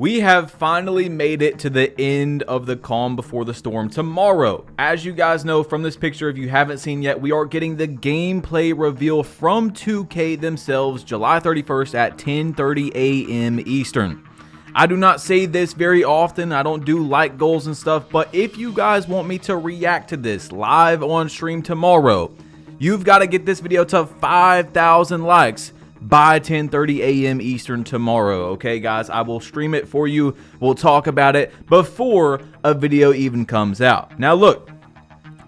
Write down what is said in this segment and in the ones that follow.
We have finally made it to the end of the calm before the storm. Tomorrow, as you guys know from this picture, if you haven't seen yet, we are getting the gameplay reveal from 2K themselves, July 31st at 10:30 a.m. Eastern. I do not say this very often. I don't do like goals and stuff, but if you guys want me to react to this live on stream tomorrow, you've got to get this video to 5,000 likes by 10:30 a.m. Eastern tomorrow. Okay, guys, I will stream it for you. We'll talk about it before a video even comes out. Now, look,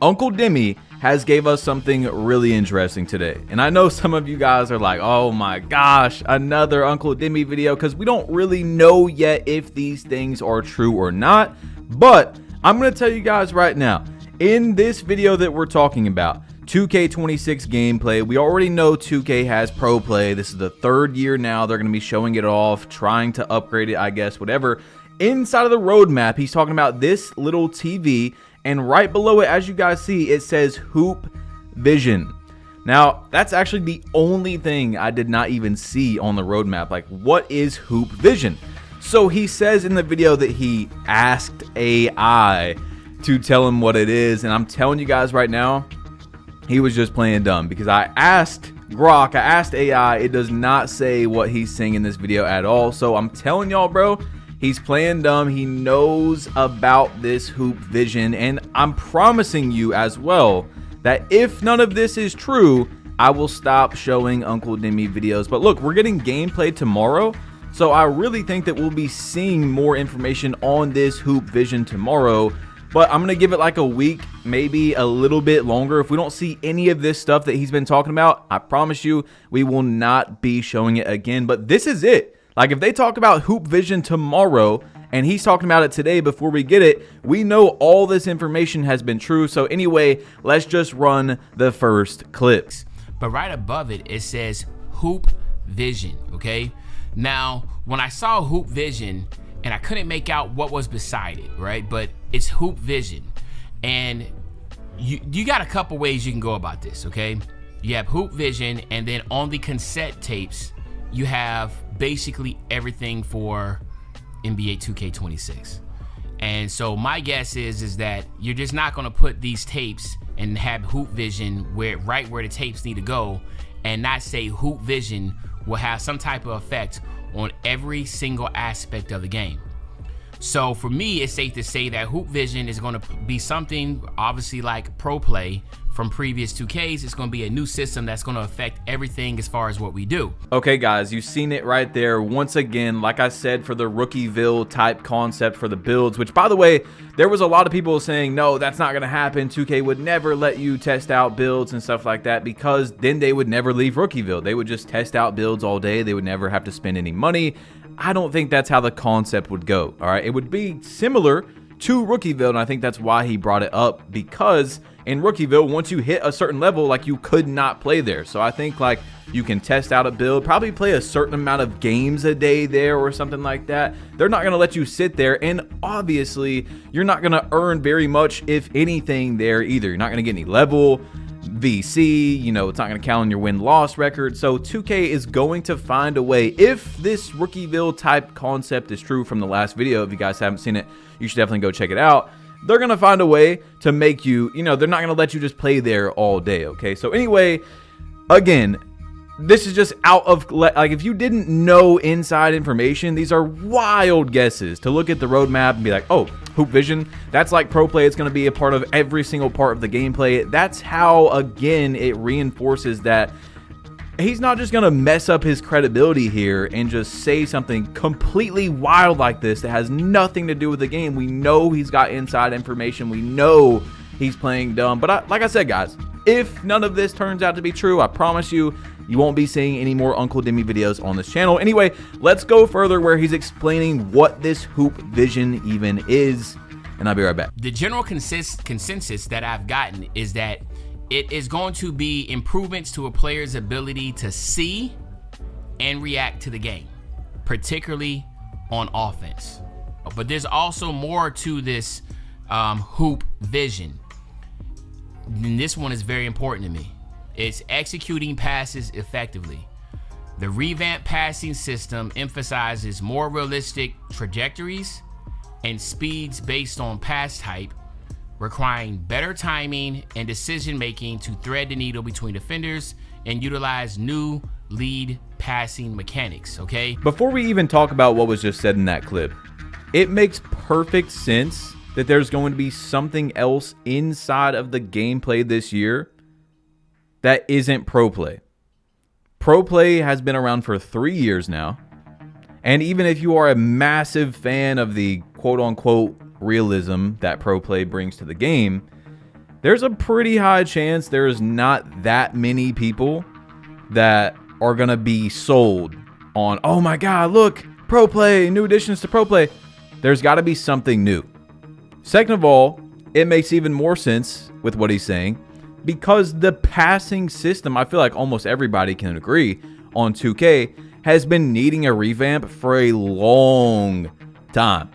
Uncle Demi has gave us something really interesting today. And I know some of you guys are like, oh my gosh, another Uncle Demi video, because we don't really know yet if these things are true or not. But I'm going to tell you guys right now, in this video that we're talking about, 2K26 gameplay, we already know 2K has pro play. This is the third year now. They're going to be showing it off, trying to upgrade it, I guess, whatever. Inside of the roadmap, he's talking about this little TV, and right below it, as you guys see, it says Hoop Vision. Now, that's actually the only thing I did not even see on the roadmap. Like, what is Hoop Vision? So he says in the video that he asked AI to tell him what it is, and I'm telling you guys right now, he was just playing dumb, because I asked Grok, I asked AI, it does not say what he's saying in this video at all. So I'm telling y'all, bro, he's playing dumb. He knows about this Hoop Vision, and I'm promising you as well that if none of this is true, I will stop showing Uncle Demi videos. But look, we're getting gameplay tomorrow, so I really think that we'll be seeing more information on this Hoop Vision tomorrow. But I'm going to give it like a week, maybe a little bit longer. If we don't see any of this stuff that he's been talking about, I promise you, we will not be showing it again. But this is it. Like, if they talk about Hoop Vision tomorrow and he's talking about it today before we get it, we know all this information has been true. So anyway, let's just run the first clips. But right above it, it says Hoop Vision, okay? Now, when I saw Hoop Vision, and I couldn't make out what was beside it, right? But it's Hoop Vision. And you got a couple ways you can go about this, okay? You have Hoop Vision, and then on the cassette tapes, you have basically everything for NBA 2K26. And so my guess is that you're just not gonna put these tapes and have Hoop Vision right where the tapes need to go, and not say Hoop Vision will have some type of effect on every single aspect of the game. So for me, it's safe to say that Hoop Vision is going to be something obviously like Pro Play from previous 2Ks. It's going to be a new system that's going to affect everything as far as what we do. Okay, guys, you've seen it right there. Once again, like I said, for the Rookieville type concept for the builds, which, by the way, there was a lot of people saying, no, that's not going to happen. 2K would never let you test out builds and stuff like that, because then they would never leave Rookieville. They would just test out builds all day. They would never have to spend any money. I don't think that's how the concept would go. All right, it would be similar to Rookieville, and I think that's why he brought it up, because in Rookieville, once you hit a certain level, like, you could not play there. So I think, like, you can test out a build, probably play a certain amount of games a day there or something like that. They're not going to let you sit there, and obviously you're not going to earn very much, if anything, there either. You're not going to get any level VC, you know, it's not going to count on your win-loss record. So 2K is going to find a way, if this Rookieville type concept is true from the last video. If you guys haven't seen it, you should definitely go check it out. They're going to find a way to make you, you know, they're not going to let you just play there all day, okay? So anyway, again, this is just out of, like, if you didn't know inside information, these are wild guesses to look at the roadmap and be like, oh, Hoop Vision, that's like Pro Play. It's going to be a part of every single part of the gameplay. That's how, again, it reinforces that he's not just going to mess up his credibility here and just say something completely wild like this that has nothing to do with the game. We know he's got inside information. We know he's playing dumb. But like I said, guys, if none of this turns out to be true, I promise you, you won't be seeing any more Uncle Demi videos on this channel. Anyway, let's go further where he's explaining what this Hoop Vision even is, and I'll be right back. The general consensus that I've gotten is that it is going to be improvements to a player's ability to see and react to the game, particularly on offense. But there's also more to this Hoop Vision. And this one is very important to me. It's executing passes effectively. The revamped passing system emphasizes more realistic trajectories and speeds based on pass type, requiring better timing and decision making to thread the needle between defenders and utilize new lead passing mechanics, okay? Before we even talk about what was just said in that clip, it makes perfect sense that there's going to be something else inside of the gameplay this year that isn't pro play. Pro play has been around for 3 years now. And even if you are a massive fan of the quote-unquote realism that pro play brings to the game, there's a pretty high chance there's not that many people that are going to be sold on, oh my God, look, pro play, new additions to pro play. There's got to be something new. Second of all, it makes even more sense with what he's saying because the passing system, I feel like almost everybody can agree on 2K, has been needing a revamp for a long time.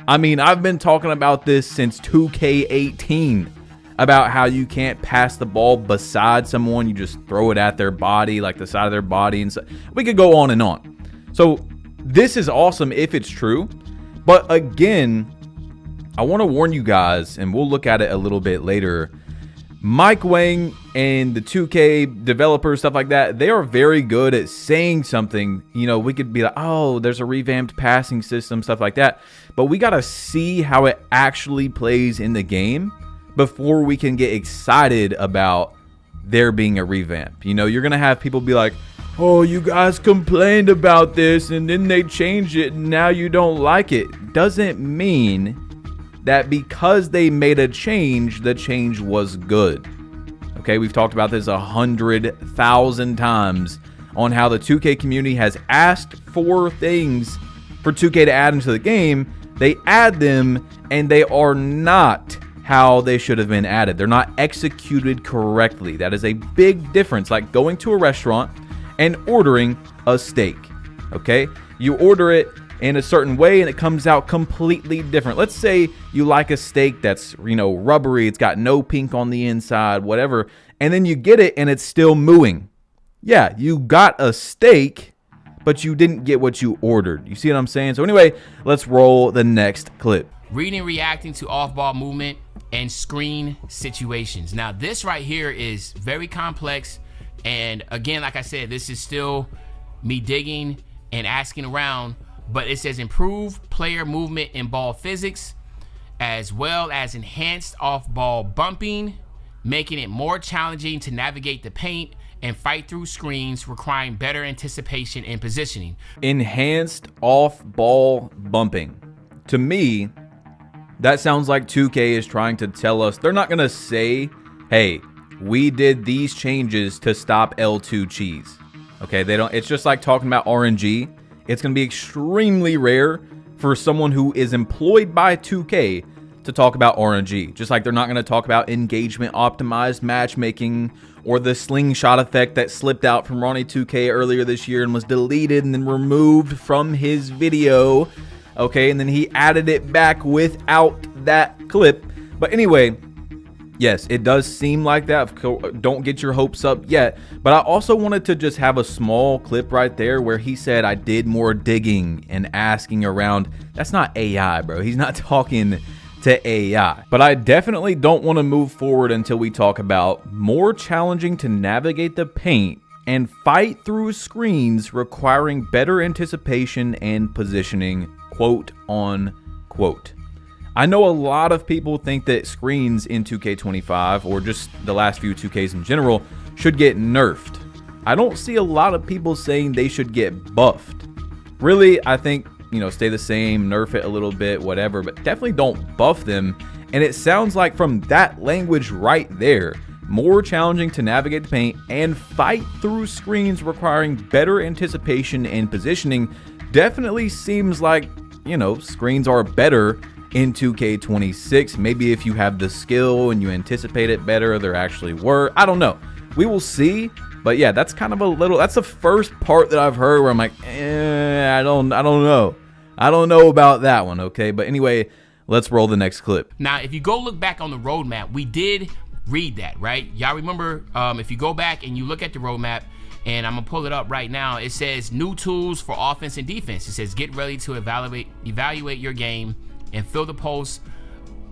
I mean, I've been talking about this since 2K18 about how you can't pass the ball beside someone. You just throw it at their body, like the side of their body. And so we could go on and on. So this is awesome if it's true. But again, I want to warn you guys, and we'll look at it a little bit later. Mike Wang and the 2K developers, stuff like that, they are very good at saying something. You know, we could be like, oh, there's a revamped passing system, stuff like that. But we got to see how it actually plays in the game before we can get excited about there being a revamp. You know, you're going to have people be like, oh, you guys complained about this and then they changed it and now you don't like it. Doesn't mean that because they made a change, the change was good. Okay, we've talked about this 100,000 times on how the 2K community has asked for things for 2K to add into the game. They add them and they are not how they should have been added. They're not executed correctly. That is a big difference, like going to a restaurant and ordering a steak. Okay, you order it in a certain way and it comes out completely different. Let's say you like a steak that's, you know, rubbery, it's got no pink on the inside, whatever, and then you get it and it's still mooing. Yeah, you got a steak, but you didn't get what you ordered. You see what I'm saying? So anyway, let's roll the next clip. Reading, reacting to off-ball movement and screen situations. Now this right here is very complex, and again, like I said, this is still me digging and asking around. But it says improve player movement and ball physics, as well as enhanced off-ball bumping, making it more challenging to navigate the paint and fight through screens, requiring better anticipation and positioning. Enhanced off-ball bumping. To me, that sounds like 2K is trying to tell us, they're not going to say, hey, we did these changes to stop L2 cheese. Okay, they don't. It's just like talking about RNG. It's going to be extremely rare for someone who is employed by 2K to talk about RNG. Just like they're not going to talk about engagement optimized matchmaking or the slingshot effect that slipped out from Ronnie 2K earlier this year and was deleted and then removed from his video. Okay, and then he added it back without that clip. But anyway, yes, it does seem like that. Don't get your hopes up yet. But I also wanted to just have a small clip right there where he said I did more digging and asking around. That's not AI, bro. He's not talking to AI. But I definitely don't want to move forward until we talk about more challenging to navigate the paint and fight through screens, requiring better anticipation and positioning, quote unquote. I know a lot of people think that screens in 2K25 or just the last few 2Ks in general should get nerfed. I don't see a lot of people saying they should get buffed. Really, I think, you know, stay the same, nerf it a little bit, whatever, but definitely don't buff them. And it sounds like from that language right there, more challenging to navigate the paint and fight through screens, requiring better anticipation and positioning, definitely seems like, you know, screens are better in 2K26. Maybe if you have the skill and you anticipate it better, there actually were. I don't know. We will see. But yeah, that's kind of a little, that's the first part that I've heard where I'm like, I don't know. I don't know about that one, okay? But anyway, let's roll the next clip. Now, if you go look back on the roadmap, we did read that, right? Y'all remember, if you go back and you look at the roadmap, and I'm gonna pull it up right now. It says new tools for offense and defense. It says get ready to evaluate your game and fill the post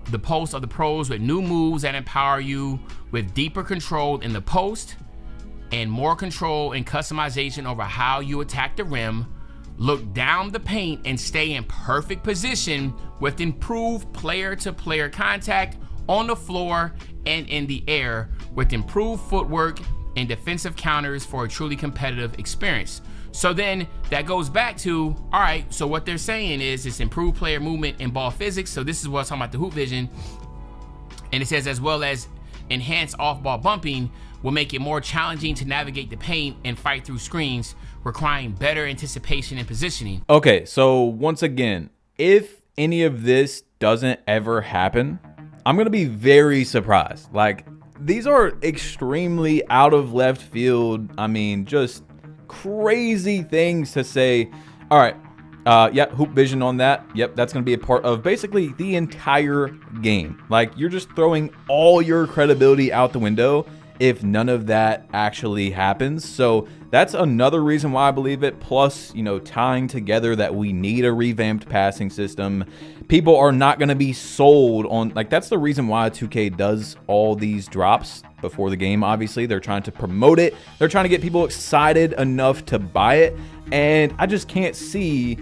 of the pros with new moves that empower you with deeper control in the post and more control and customization over how you attack the rim. Look down the paint and stay in perfect position with improved player-to-player contact on the floor and in the air with improved footwork and defensive counters for a truly competitive experience. So then that goes back to, all right, so what they're saying is it's improved player movement and ball physics. So this is what's talking about the hoop vision. And it says as well as enhanced off-ball bumping will make it more challenging to navigate the paint and fight through screens, requiring better anticipation and positioning. Okay, so once again, if any of this doesn't ever happen, I'm going to be very surprised. Like, these are extremely out of left field. I mean, just crazy things to say. All right, yep, hoop vision on that. Yep, that's going to be a part of basically the entire game. Like, you're just throwing all your credibility out the window if none of that actually happens. So that's another reason why I believe it. Plus, you know, tying together that we need a revamped passing system. People are not going to be sold on, like, that's the reason why 2K does all these drops before the game. Obviously, they're trying to promote it. They're trying to get people excited enough to buy it. And I just can't see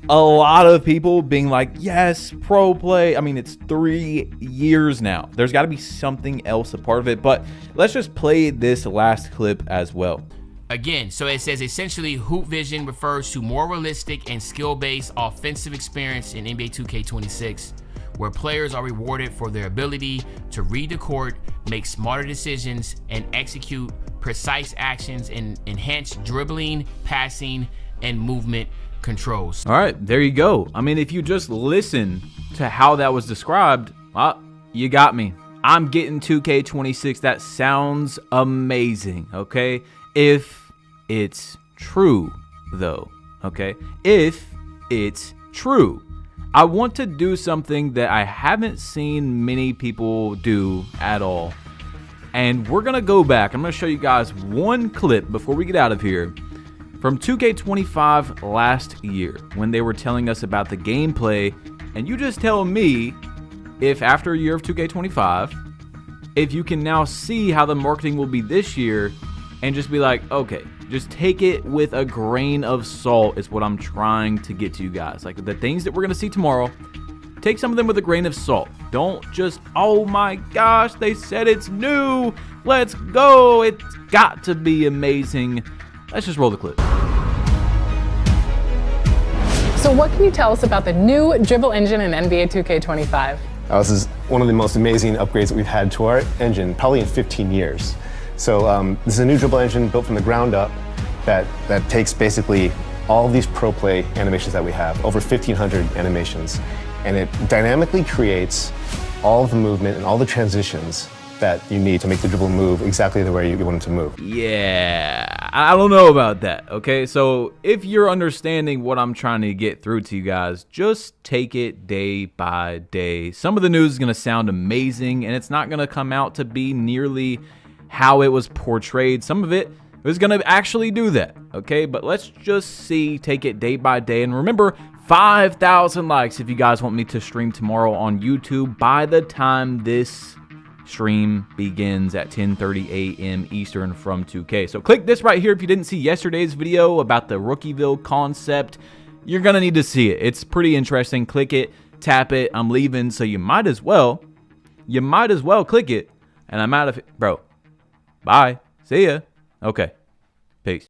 a lot of people being like, yes, pro play. I mean, it's 3 years now. There's got to be something else a part of it. But let's just play this last clip as well. Again, so it says essentially hoop vision refers to more realistic and skill-based offensive experience in NBA 2K26, where players are rewarded for their ability to read the court, make smarter decisions, and execute precise actions and enhance dribbling, passing, and movement controls. All right, there you go. I mean, if you just listen to how that was described, well, you got me. I'm getting 2K26. That sounds amazing, okay? If it's true, though, okay? If it's true. I want to do something that I haven't seen many people do at all. And we're going to go back. I'm going to show you guys one clip before we get out of here from 2K25 last year when they were telling us about the gameplay. And you just tell me if after a year of 2K25, if you can now see how the marketing will be this year and just be like, okay, just take it with a grain of salt is what I'm trying to get to you guys. Like the things that we're going to see tomorrow, take some of them with a grain of salt. Don't just, oh my gosh, they said it's new. Let's go. It's got to be amazing. Let's just roll the clip. So what can you tell us about the new dribble engine in NBA 2K25? This is one of the most amazing upgrades that we've had to our engine, probably in 15 years. So this is a new dribble engine built from the ground up that takes basically all of these pro play animations that we have, over 1,500 animations, and it dynamically creates all of the movement and all the transitions that you need to make the dribble move exactly the way you want it to move. Yeah, I don't know about that, okay? So if you're understanding what I'm trying to get through to you guys, just take it day by day. Some of the news is going to sound amazing, and it's not going to come out to be nearly how it was portrayed. Some of it is going to actually do that, okay? But let's just see, take it day by day. And remember, 5,000 likes if you guys want me to stream tomorrow on YouTube by the time this stream begins at 10:30 a.m. Eastern from 2K. So click this right here if you didn't see yesterday's video about the Rookieville concept. You're going to need to see it. It's pretty interesting. Click it, tap it. I'm leaving, so you might as well click it. And I'm out of it. Bro, bye. See ya. Okay.